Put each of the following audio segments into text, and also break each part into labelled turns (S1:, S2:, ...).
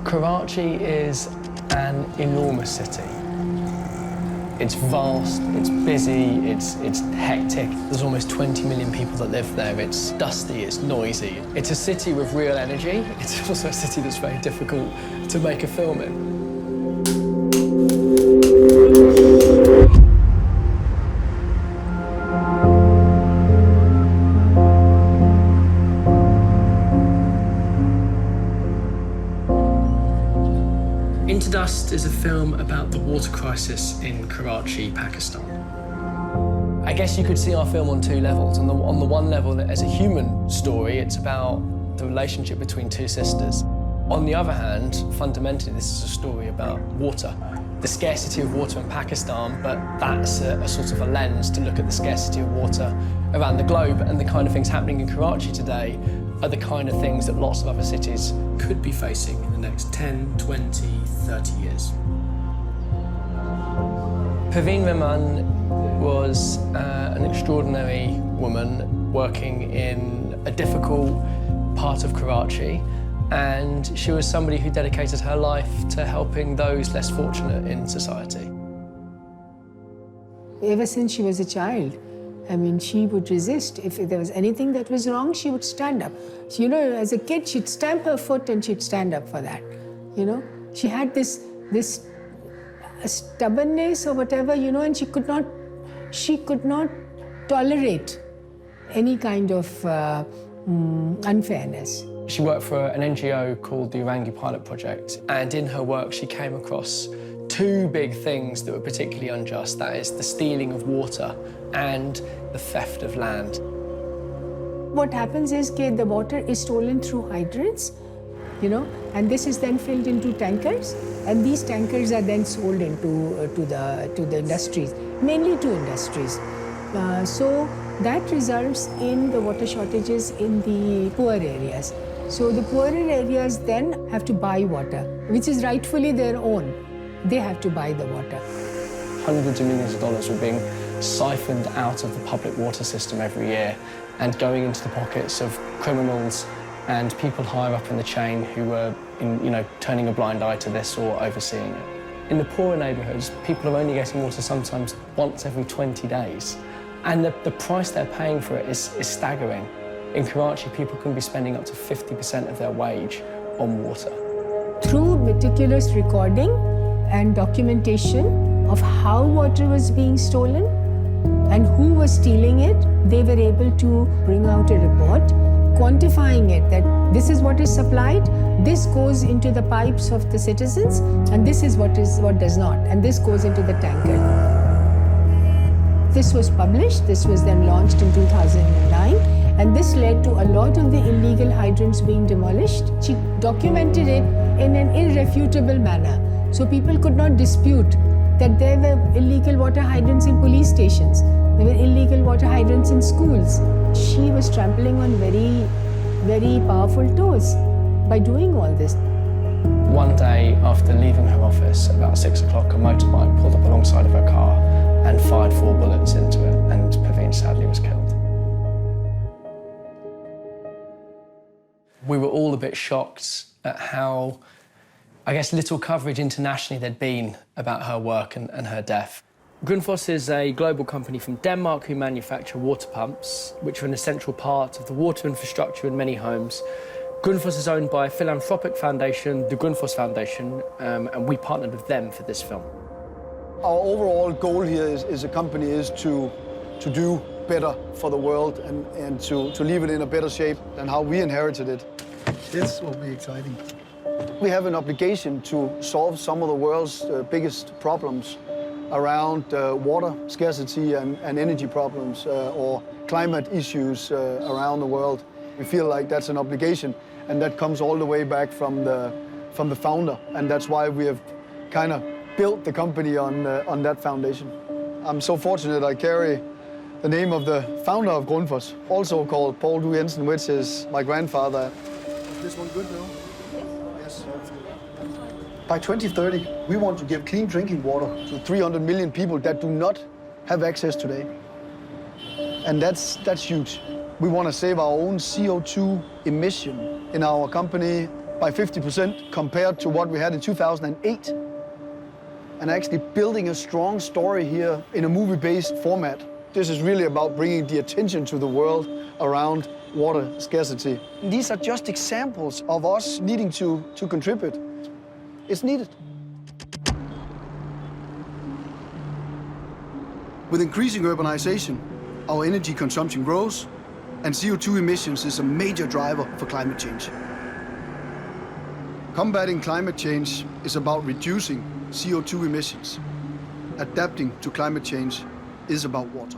S1: Karachi is an enormous city. It's vast, it's busy, it's hectic. There's almost 20 million people that live there. It's dusty, it's noisy. It's a city with real energy. It's also a city that's very difficult to make a film in. Into Dust is a film about the water crisis in Karachi, Pakistan. I guess you could see our film on two levels. On the one level, as a human story, it's about the relationship between two sisters. On the other hand, fundamentally, this is a story about water. The scarcity of water in Pakistan, but that's a sort of a lens to look at the scarcity of water around the globe, and the kind of things happening in Karachi today are the kind of things that lots of other cities could be facing in the next 10, 20, 30 years. Perween Rahman was an extraordinary woman working in a difficult part of Karachi, and she was somebody who dedicated her life to helping those less fortunate in society.
S2: Ever since she was a child, I mean, she would resist. If there was anything that was wrong, she would stand up. So, you know, as a kid, she'd stamp her foot and she'd stand up for that, you know. She had this stubbornness or whatever, you know, and she could not tolerate any kind of unfairness.
S1: She worked for an NGO called the Orangi Pilot Project, and in her work she came across two big things that were particularly unjust. That is the stealing of water and the theft of land.
S2: What happens is that the water is stolen through hydrants, you know, and this is then filled into tankers, and these tankers are then sold into to the industries, mainly to industries. So that results in the water shortages in the poor areas. So the poorer areas then have to buy water, which is rightfully their own. They have to buy the water.
S1: Hundreds of millions of dollars were being siphoned out of the public water system every year and going into the pockets of criminals and people higher up in the chain who were, turning a blind eye to this or overseeing it. In the poorer neighbourhoods, people are only getting water sometimes once every 20 days. And the price they're paying for it is staggering. In Karachi, people can be spending up to 50% of their wage on water.
S2: Through meticulous recording and documentation of how water was being stolen and who was stealing it, they were able to bring out a report quantifying it, that this is what is supplied, this goes into the pipes of the citizens, and this is what does not, and this goes into the tanker. This was published, this was then launched in 2009, and this led to a lot of the illegal hydrants being demolished. She documented it in an irrefutable manner, so people could not dispute that there were illegal water hydrants in police stations, there were illegal water hydrants in schools. She was trampling on very, very powerful toes by doing all this.
S1: One day after leaving her office, about 6 o'clock, a motorbike pulled up alongside of her car and fired 4 bullets into it, and Perween sadly was killed. We were all a bit shocked at how, I guess, little coverage internationally there'd been about her work and her death. Grundfos is a global company from Denmark who manufacture water pumps, which are an essential part of the water infrastructure in many homes. Grundfos is owned by a philanthropic foundation, the Grundfos Foundation, and we partnered with them for this film.
S3: Our overall goal here as a company is to do better for the world and to leave it in a better shape than how we inherited it.
S4: This will be exciting.
S3: We have an obligation to solve some of the world's biggest problems around water scarcity and energy problems or climate issues around the world. We feel like that's an obligation, and that comes all the way back from the founder, and that's why we have kind of built the company on that foundation. I'm so fortunate I carry the name of the founder of Grundfos, also called Paul Du Jensen, which is my grandfather.
S4: Is this one good now? Yes. By 2030,
S3: We want to give clean drinking water to 300 million people that do not have access today. And that's huge. We want to save our own CO2 emission in our company by 50% compared to what we had in 2008. And actually building a strong story here in a movie-based format. This is really about bringing the attention to the world around water scarcity. These are just examples of us needing to contribute. It's needed. With increasing urbanization, our energy consumption grows, and CO2 emissions is a major driver for climate change. Combating climate change is about reducing CO2 emissions. Adapting to climate change is about water.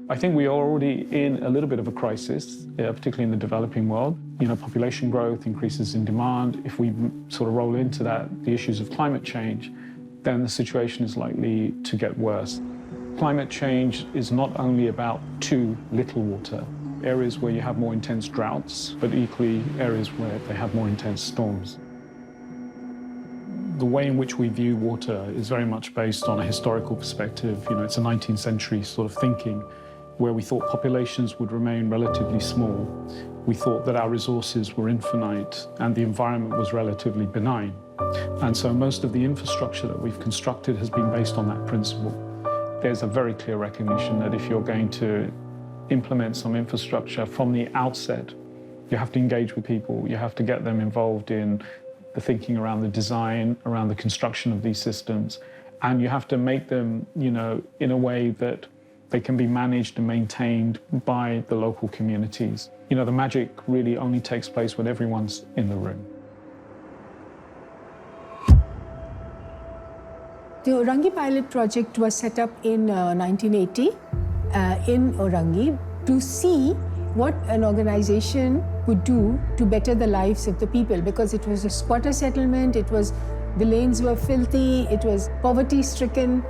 S5: I think we are already in a little bit of a crisis, particularly in the developing world. You know, population growth, increases in demand. If we sort of roll into that, the issues of climate change, then the situation is likely to get worse. Climate change is not only about too little water, areas where you have more intense droughts, but equally areas where they have more intense storms. The way in which we view water is very much based on a historical perspective. You know, it's a 19th century sort of thinking where we thought populations would remain relatively small. We thought that our resources were infinite and the environment was relatively benign. And so most of the infrastructure that we've constructed has been based on that principle. There's a very clear recognition that if you're going to implement some infrastructure from the outset, you have to engage with people, you have to get them involved in the thinking around the design, around the construction of these systems, and you have to make them, you know, in a way that they can be managed and maintained by the local communities. You know, the magic really only takes place when everyone's in the room.
S2: The Orangi pilot project was set up in 1980 in Orangi to see what an organization could do to better the lives of the people, because it was a squatter settlement, the lanes were filthy, it was poverty-stricken.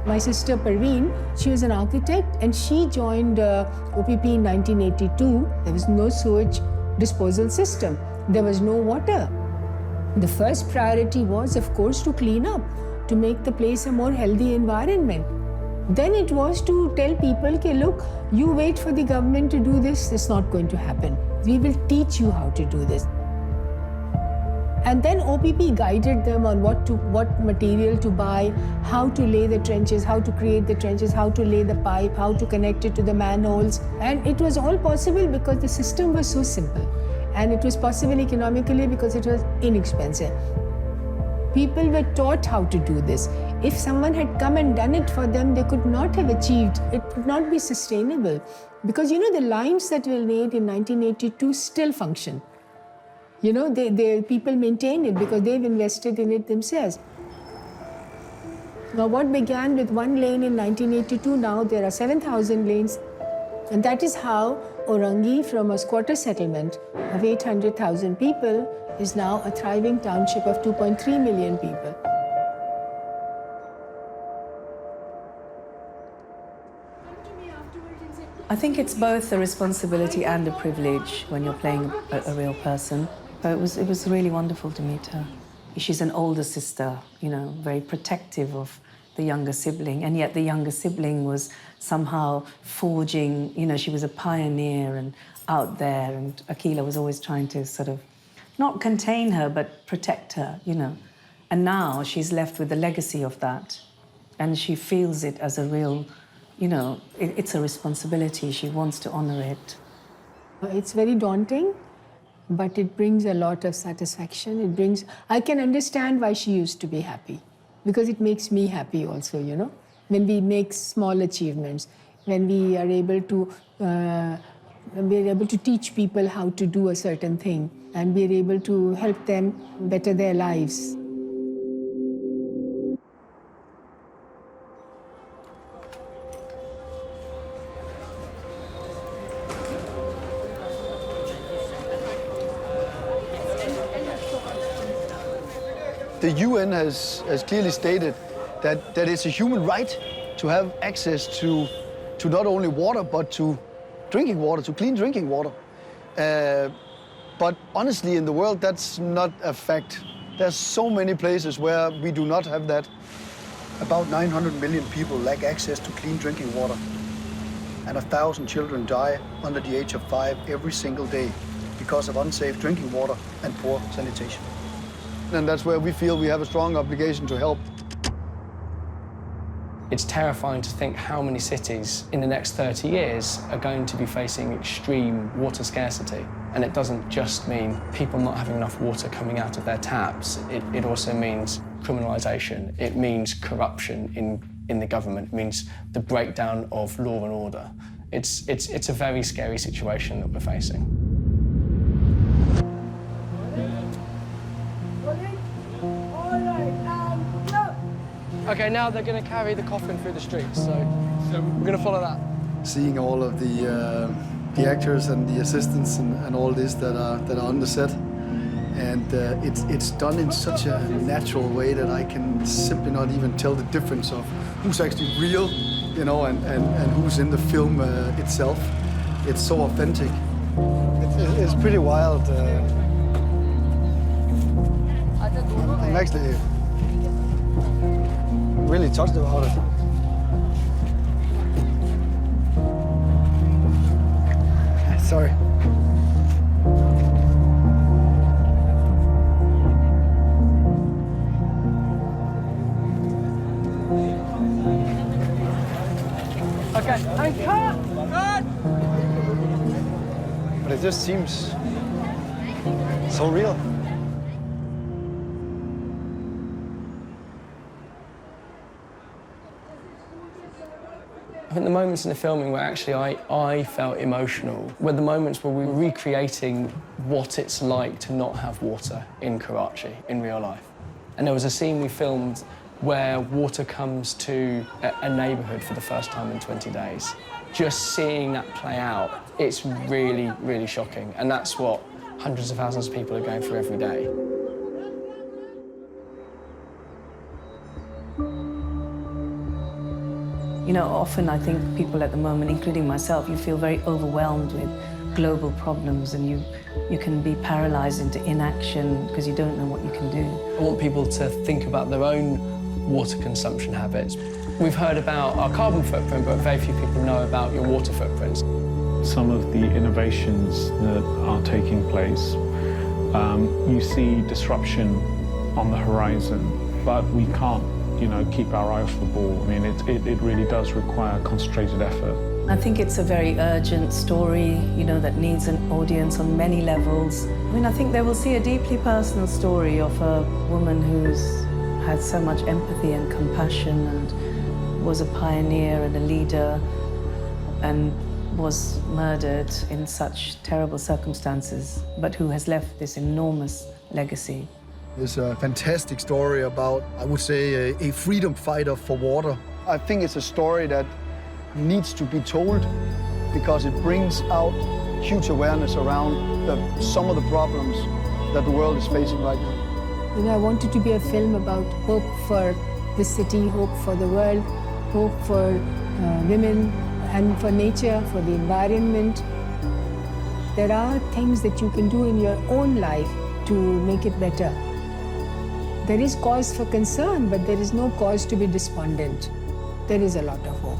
S2: My sister Perween, she was an architect and she joined OPP in 1982. There was no sewage disposal system. There was no water. The first priority was, of course, to clean up, to make the place a more healthy environment. Then it was to tell people, okay, look, you wait for the government to do this, it's not going to happen. We will teach you how to do this. And then OPP guided them on what material to buy, how to lay the trenches, how to create the trenches, how to lay the pipe, how to connect it to the manholes. And it was all possible because the system was so simple. And it was possible economically because it was inexpensive. People were taught how to do this. If someone had come and done it for them, they could not have achieved. It would not be sustainable. Because, you know, the lines that were made in 1982 still function. You know, people maintain it because they've invested in it themselves. Now, what began with one lane in 1982, now there are 7,000 lanes. And that is how Orangi, from a squatter settlement of 800,000 people, is now a thriving township of 2.3 million people.
S6: I think it's both a responsibility and a privilege when you're playing a real person. It was really wonderful to meet her. She's an older sister, you know, very protective of the younger sibling, and yet the younger sibling was somehow forging, you know, she was a pioneer and out there, and Akila was always trying to sort of not contain her, but protect her, you know. And now she's left with the legacy of that, and she feels it as a real, you know, it's a responsibility. She wants to honor it.
S2: It's very daunting, but it brings a lot of satisfaction. I can understand why she used to be happy, because it makes me happy also, you know. When we make small achievements, when we are able to teach people how to do a certain thing, and we're able to help them better their lives.
S3: The UN has clearly stated that it's a human right to have access to not only water, but to drinking water, to clean drinking water. But honestly, in the world, that's not a fact. There's so many places where we do not have that. About 900 million people lack access to clean drinking water. And 1,000 children die under the age of 5 every single day because of unsafe drinking water and poor sanitation. And that's where we feel we have a strong obligation to help.
S1: It's terrifying to think how many cities in the next 30 years are going to be facing extreme water scarcity. And it doesn't just mean people not having enough water coming out of their taps. It also means criminalisation. It means corruption in the government. It means the breakdown of law and order. It's a very scary situation that we're facing. Okay, now they're going to carry the coffin through the streets, so we're going to follow that.
S3: Seeing all of the actors and the assistants and all this that are on the set, and it's done in such a natural way that I can simply not even tell the difference of who's actually real, you know, and who's in the film itself. It's so authentic. It's pretty wild. I'm actually really touched about it. Sorry.
S1: Okay, and cut!
S3: But it just seems so real.
S1: I think the moments in the filming where actually I felt emotional were the moments where we were recreating what it's like to not have water in Karachi, in real life. And there was a scene we filmed where water comes to a neighbourhood for the first time in 20 days. Just seeing that play out, it's really, really shocking. And that's what hundreds of thousands of people are going through every day.
S6: You know, often I think people at the moment, including myself, you feel very overwhelmed with global problems and you can be paralyzed into inaction because you don't know what you can do.
S1: I want people to think about their own water consumption habits. We've heard about our carbon footprint, but very few people know about your water footprints.
S5: Some of the innovations that are taking place, you see disruption on the horizon, but we can't, you know, keep our eye off the ball. I mean, it really does require concentrated effort.
S6: I think it's a very urgent story, you know, that needs an audience on many levels. I mean, I think they will see a deeply personal story of a woman who's had so much empathy and compassion and was a pioneer and a leader and was murdered in such terrible circumstances, but who has left this enormous legacy.
S3: It's a fantastic story about, I would say, a freedom fighter for water. I think it's a story that needs to be told because it brings out huge awareness around some of the problems that the world is facing right now.
S2: You know, I wanted to be a film about hope for the city, hope for the world, hope for women and for nature, for the environment. There are things that you can do in your own life to make it better. There is cause for concern, but there is no cause to be despondent. There is a lot of hope.